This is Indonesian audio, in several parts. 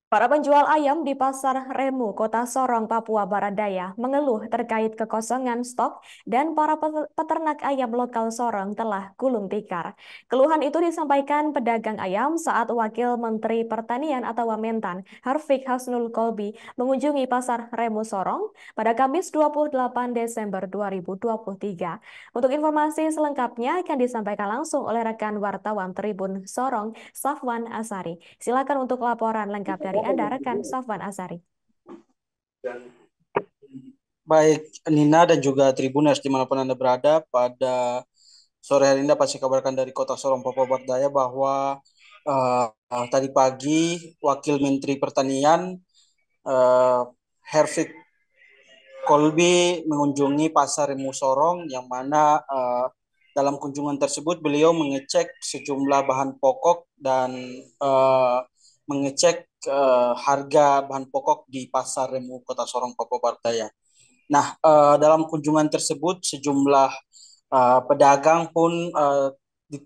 Para penjual ayam di Pasar Remu, Kota Sorong, Papua Barat Daya mengeluh terkait kekosongan stok dan para peternak ayam lokal Sorong telah gulung tikar. Keluhan itu disampaikan pedagang ayam saat Wakil Menteri Pertanian atau Wamentan, Harfiq Hasnul Kolbi, mengunjungi Pasar Remu Sorong pada Kamis 28 Desember 2023. Untuk informasi selengkapnya akan disampaikan langsung oleh rekan wartawan Tribun Sorong, Safwan Asari. Silakan untuk laporan lengkap dari Anda, rekan Safwan Asari. Baik Nina dan juga Tribuners dimanapun Anda berada, pada sore hari ini dapat saya kabarkan dari Kota Sorong, Papua Barat Daya bahwa tadi pagi Wakil Menteri Pertanian uh, Herfik Kolbi mengunjungi Pasar Remu Sorong, yang mana dalam kunjungan tersebut beliau mengecek sejumlah bahan pokok dan mengecek harga bahan pokok di Pasar Remu Kota Sorong, Papua Barat Daya. Nah, dalam kunjungan tersebut sejumlah pedagang pun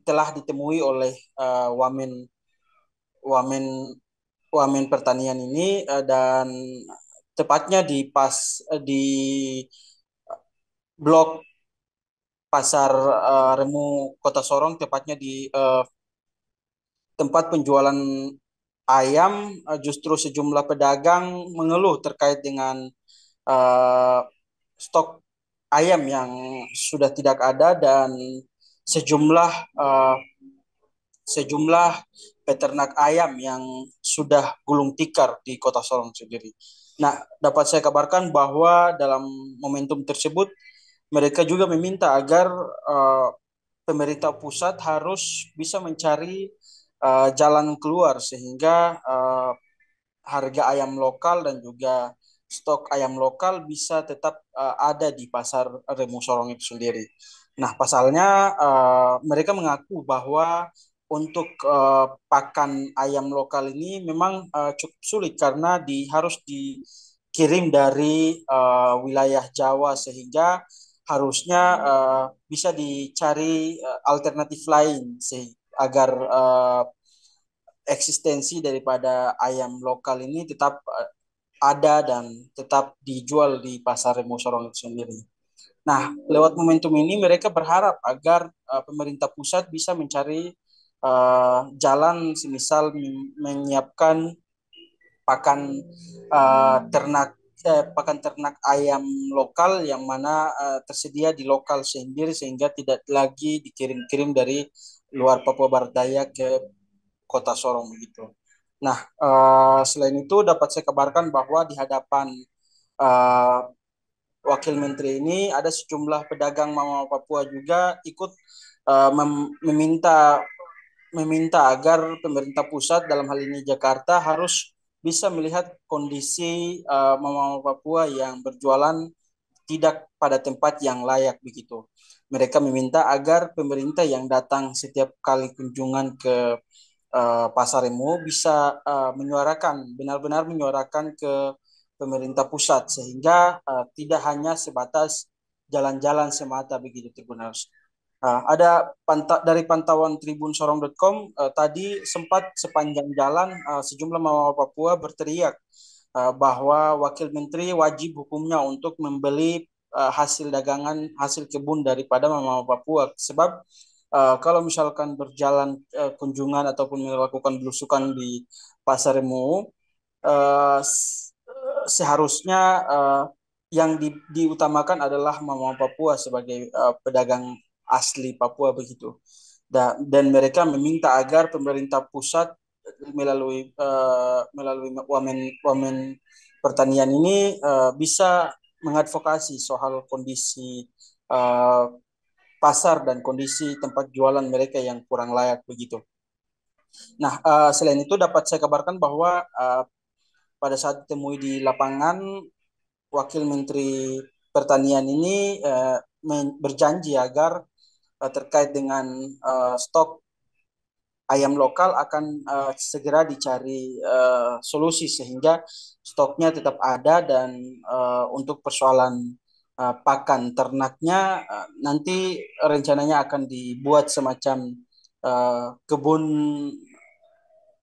telah ditemui oleh Wamen Wamen Wamen Pertanian ini, dan tepatnya di blok Pasar Remu Kota Sorong, tepatnya di tempat penjualan ayam. Justru sejumlah pedagang mengeluh terkait dengan eh, stok ayam yang sudah tidak ada, dan sejumlah eh, sejumlah peternak ayam yang sudah gulung tikar di Kota Sorong sendiri. Nah, dapat saya kabarkan bahwa dalam momentum tersebut mereka juga meminta agar eh, pemerintah pusat harus bisa mencari jalan keluar, sehingga harga ayam lokal dan juga stok ayam lokal bisa tetap ada di pasar Remu Sorong itu sendiri. Nah, pasalnya mereka mengaku bahwa untuk pakan ayam lokal ini memang cukup sulit karena harus dikirim dari wilayah Jawa, sehingga harusnya bisa dicari alternatif lain agar eksistensi daripada ayam lokal ini tetap ada dan tetap dijual di pasar Remu Sorong itu sendiri. Nah, lewat momentum ini mereka berharap agar pemerintah pusat bisa mencari jalan, semisal menyiapkan pakan pakan ternak ayam lokal yang mana tersedia di lokal sendiri, sehingga tidak lagi dikirim-kirim dari luar Papua Barat Daya ke Kota Sorong begitu. Nah, selain itu dapat saya kabarkan bahwa di hadapan eh, Wakil Menteri ini ada sejumlah pedagang Mama Papua juga ikut meminta agar pemerintah pusat, dalam hal ini Jakarta, harus bisa melihat kondisi Mama Papua yang berjualan tidak pada tempat yang layak begitu. Mereka meminta agar pemerintah yang datang setiap kali kunjungan ke Pasar Remo bisa benar-benar menyuarakan ke pemerintah pusat, sehingga tidak hanya sebatas jalan-jalan semata begitu, Tribuners. Ada dari pantauan tribunsorong.com, tadi sempat sepanjang jalan sejumlah mama Papua berteriak bahwa Wakil Menteri wajib hukumnya untuk membeli hasil dagangan, hasil kebun daripada mama Papua, sebab kalau misalkan berjalan kunjungan ataupun melakukan belusukan di Pasar Remo, eh, seharusnya yang diutamakan adalah Mama Papua sebagai pedagang asli Papua begitu. Dan mereka meminta agar pemerintah pusat melalui Wamen Pertanian ini bisa mengadvokasi soal kondisi uh, pasar dan kondisi tempat jualan mereka yang kurang layak begitu. Nah, selain itu dapat saya kabarkan bahwa pada saat ditemui di lapangan, Wakil Menteri Pertanian ini berjanji agar terkait dengan stok ayam lokal akan segera dicari solusi, sehingga stoknya tetap ada, dan untuk persoalan pakan ternaknya nanti rencananya akan dibuat semacam kebun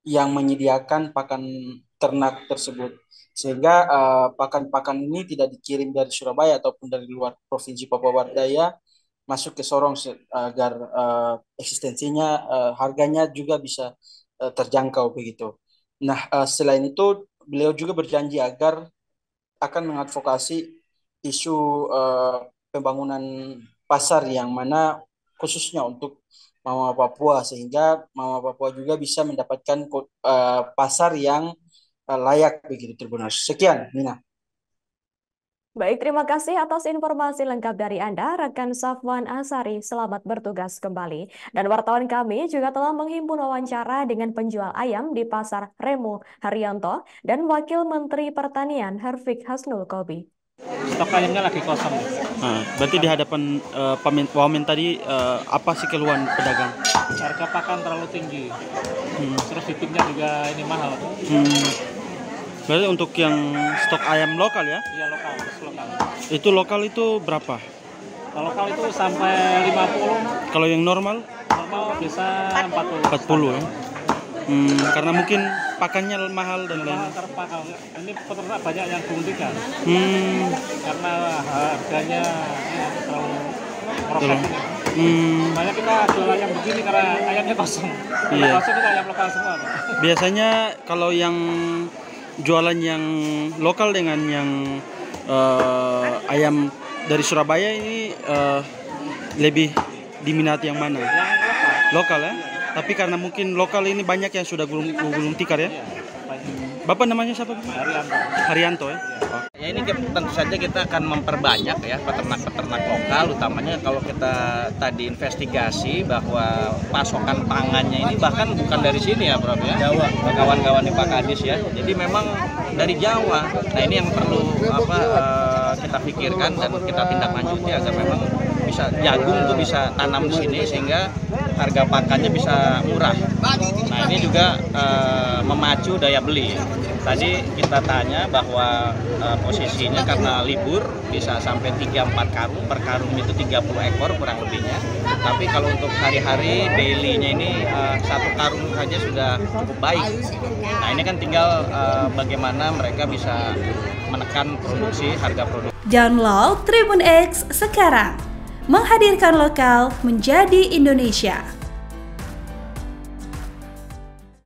yang menyediakan pakan ternak tersebut. Sehingga pakan-pakan ini tidak dikirim dari Surabaya ataupun dari luar Provinsi Papua Barat Daya masuk ke Sorong agar eksistensinya, harganya juga bisa terjangkau begitu. Nah, selain itu beliau juga berjanji agar akan mengadvokasi isu pembangunan pasar yang mana khususnya untuk Mama Papua, sehingga Mama Papua juga bisa mendapatkan pasar yang layak begitu Tribuners. Sekian, Nina. Baik, terima kasih atas informasi lengkap dari Anda, rekan Safwan Asari. Selamat bertugas kembali. Dan wartawan kami juga telah menghimpun wawancara dengan penjual ayam di Pasar Remu Haryanto dan Wakil Menteri Pertanian Herfik Hasnul Kobi. Stok ayamnya lagi kosong. Berarti di hadapan Wamen tadi apa sih keluhan pedagang? Harga pakan terlalu tinggi. Terus shippingnya juga ini mahal. Berarti untuk yang stok ayam lokal ya? Iya, lokal. Itu lokal itu berapa? Kalau lokal itu sampai 50. Kalau yang normal? Normal bisa 40. 40 ya. Karena mungkin pakannya mahal dan lain. Mahal terpakau. Ini peternak banyak yang gulung tikar. Karena harganya terlalu meroket. Banyak kita jual ayam begini karena ayamnya kosong. Iya. Kosong kita ayam lokal semua, Pak. Biasanya kalau yang jualan yang lokal dengan yang ayam dari Surabaya ini lebih diminati yang mana? Yang Lokal ya? Tapi karena mungkin lokal ini banyak yang sudah gulung tikar ya? Iya, banyak. Bapak namanya siapa? Haryanto ya? Ya ini tentu saja kita akan memperbanyak ya peternak-peternak lokal, utamanya kalau kita tadi investigasi bahwa pasokan pangannya ini bahkan bukan dari sini ya Prof ya, Jawa, kawan-kawan di Pak Kadis ya. Jadi memang dari Jawa. Nah ini yang perlu kita pikirkan dan kita tindak lanjuti agar memang bisa jagung tuh bisa tanam di sini sehingga harga pakannya bisa murah. Nah ini juga memacu daya beli. Tadi kita tanya bahwa posisinya karena libur bisa sampai 3-4 karung, per karung itu 30 ekor kurang lebihnya. Tapi kalau untuk hari-hari daily-nya ini 1 karung saja sudah cukup baik. Nah ini kan tinggal bagaimana mereka bisa menekan produksi, harga produksi. Download Tribun X sekarang, menghadirkan lokal menjadi Indonesia.